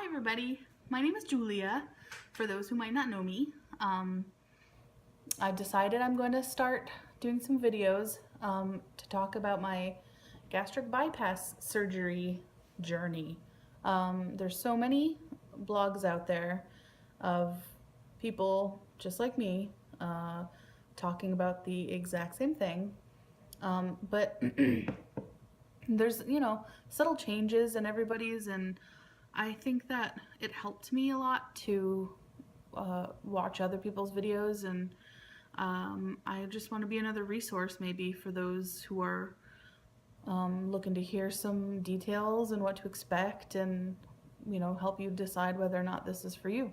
everybody, my name is Julia, for those who might not know me. I've decided I'm going to start doing some videos to talk about my gastric bypass surgery journey. There's so many blogs out there of people just like me talking about the exact same thing, but there's, subtle changes in everybody's, and I think that it helped me a lot to watch other people's videos, and I just want to be another resource maybe for those who are looking to hear some details and what to expect, and help you decide whether or not this is for you,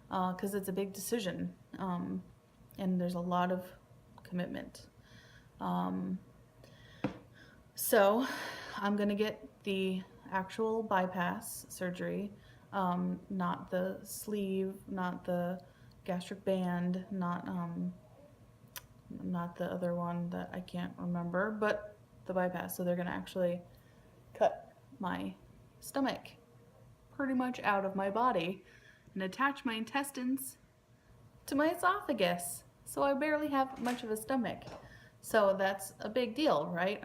because it's a big decision, and there's a lot of commitment. So I'm gonna get the actual bypass surgery, not the sleeve, not the gastric band, not the other one that I can't remember, but the bypass. So they're gonna actually cut my stomach pretty much out of my body and attach my intestines to my esophagus. So I barely have much of a stomach. So that's a big deal, right?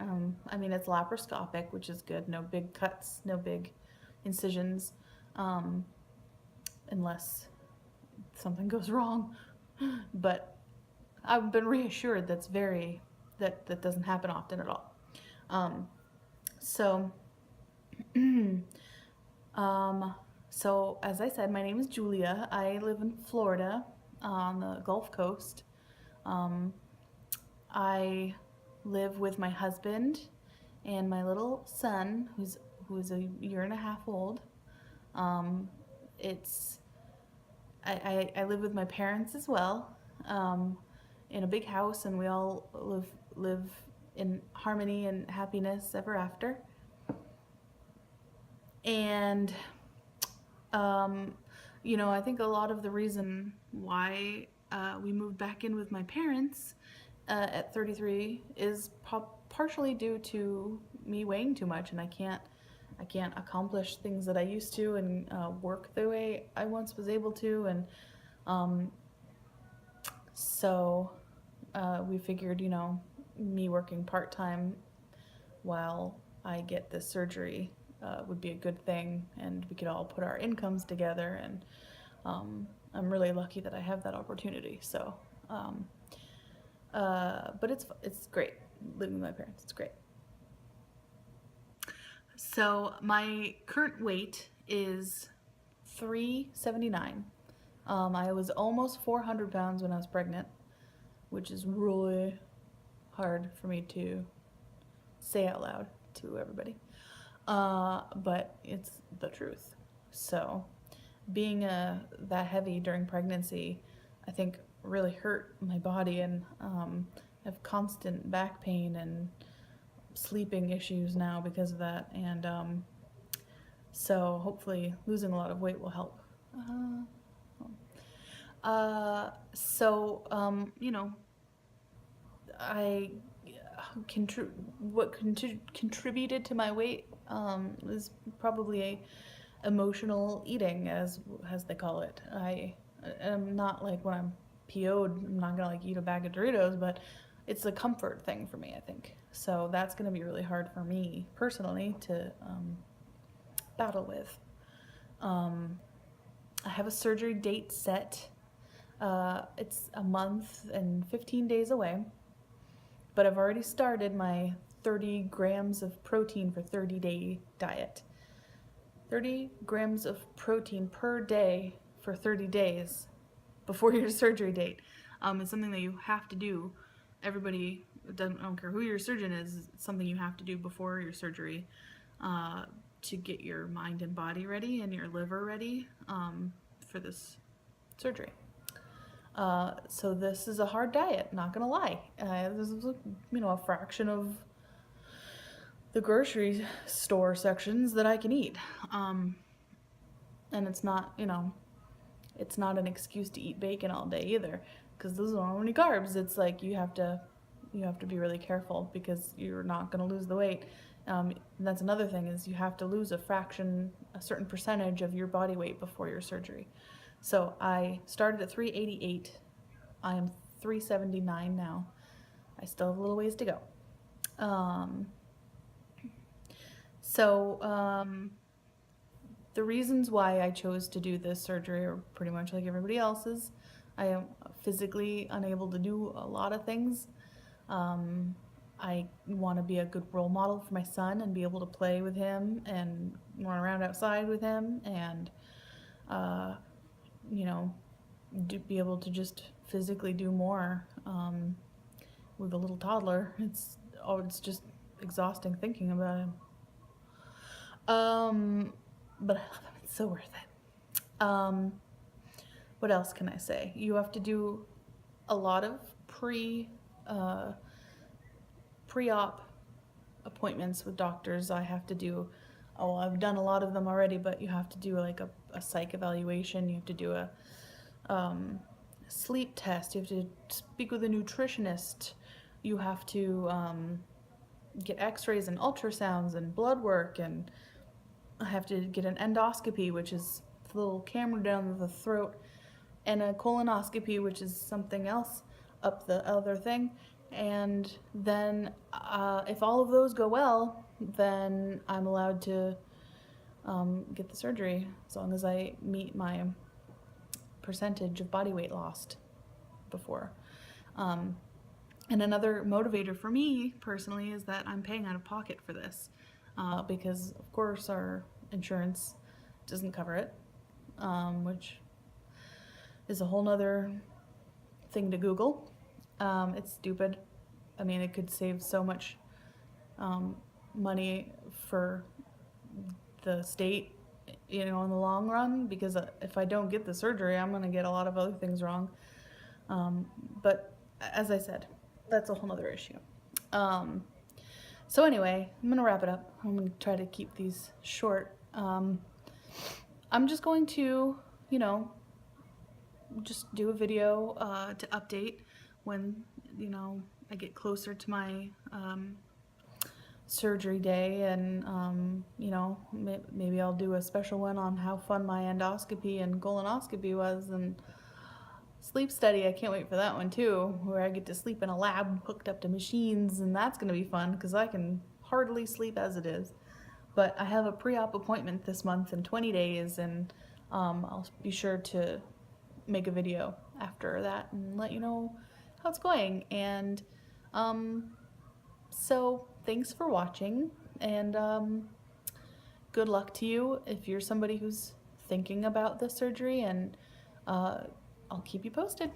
I mean, it's laparoscopic, which is good. No big cuts, no big incisions, unless something goes wrong. But I've been reassured that doesn't happen often at all. So as I said, my name is Julia. I live in Florida on the Gulf Coast. I live with my husband and my little son, who's a year and a half old. I live with my parents as well, in a big house, and we all live in harmony and happiness ever after. And I think a lot of the reason why we moved back in with my parents at 33 is partially due to me weighing too much, and I can't accomplish things that I used to and work the way I once was able to, and so we figured, me working part-time while I get this surgery would be a good thing, and we could all put our incomes together, and I'm really lucky that I have that opportunity. So but it's great living with my parents. It's great. So my current weight is 379. I was almost 400 pounds when I was pregnant, which is really hard for me to say out loud to everybody. But it's the truth. So being that heavy during pregnancy, I think really hurt my body, and I have constant back pain and sleeping issues now because of that, and so hopefully losing a lot of weight will help. What contributed to my weight is probably emotional eating, as they call it. I am not like, when I'm PO'd, I'm not gonna eat a bag of Doritos, but it's a comfort thing for me, I think. So that's gonna be really hard for me personally to battle with. I have a surgery date set. It's a month and 15 days away, but I've already started my 30 grams of protein for 30-day diet. 30 grams of protein per day for 30 days before your surgery date. It's something that you have to do. Everybody, I don't care who your surgeon is, it's something you have to do before your surgery to get your mind and body ready and your liver ready for this surgery. So this is a hard diet, not gonna lie. This is a fraction of the grocery store sections that I can eat. And it's not, it's not an excuse to eat bacon all day either, because those aren't any carbs. It's like you have to be really careful, because you're not going to lose the weight That's another thing, is you have to lose a certain percentage of your body weight before your surgery. So I started at 388. I am 379 now. I still have a little ways to go. The reasons why I chose to do this surgery are pretty much like everybody else's. I am physically unable to do a lot of things. I want to be a good role model for my son and be able to play with him and run around outside with him, and you know, be able to just physically do more with a little toddler. It's just exhausting thinking about him. But I love him. It's so worth it. What else can I say? You have to do a lot of pre-op appointments with doctors. I have to do, I've done a lot of them already, but you have to do like a psych evaluation. You have to do a sleep test. You have to speak with a nutritionist. You have to get x-rays and ultrasounds and blood work, and I have to get an endoscopy, which is the little camera down the throat, and a colonoscopy, which is something else up the other thing. And then if all of those go well, then I'm allowed to get the surgery, as long as I meet my percentage of body weight lost before. And another motivator for me personally is that I'm paying out of pocket for this, because of course our insurance doesn't cover it, which is a whole nother thing to Google. It's stupid. I mean, it could save so much money for the state, you know, in the long run, because if I don't get the surgery, I'm going to get a lot of other things wrong. But as I said, that's a whole nother issue. So anyway, I'm going to wrap it up. I'm going to try to keep these short. I'm just going to, you know, just do a video to update when, you know, I get closer to my surgery day, and you know, maybe I'll do a special one on how fun my endoscopy and colonoscopy was, and sleep study. I can't wait for that one too, where I get to sleep in a lab hooked up to machines, and that's going to be fun because I can hardly sleep as it is. But I have a pre-op appointment this month in 20 days, and I'll be sure to make a video after that and let you know how it's going. And so thanks for watching, and good luck to you if you're somebody who's thinking about the surgery, and I'll keep you posted.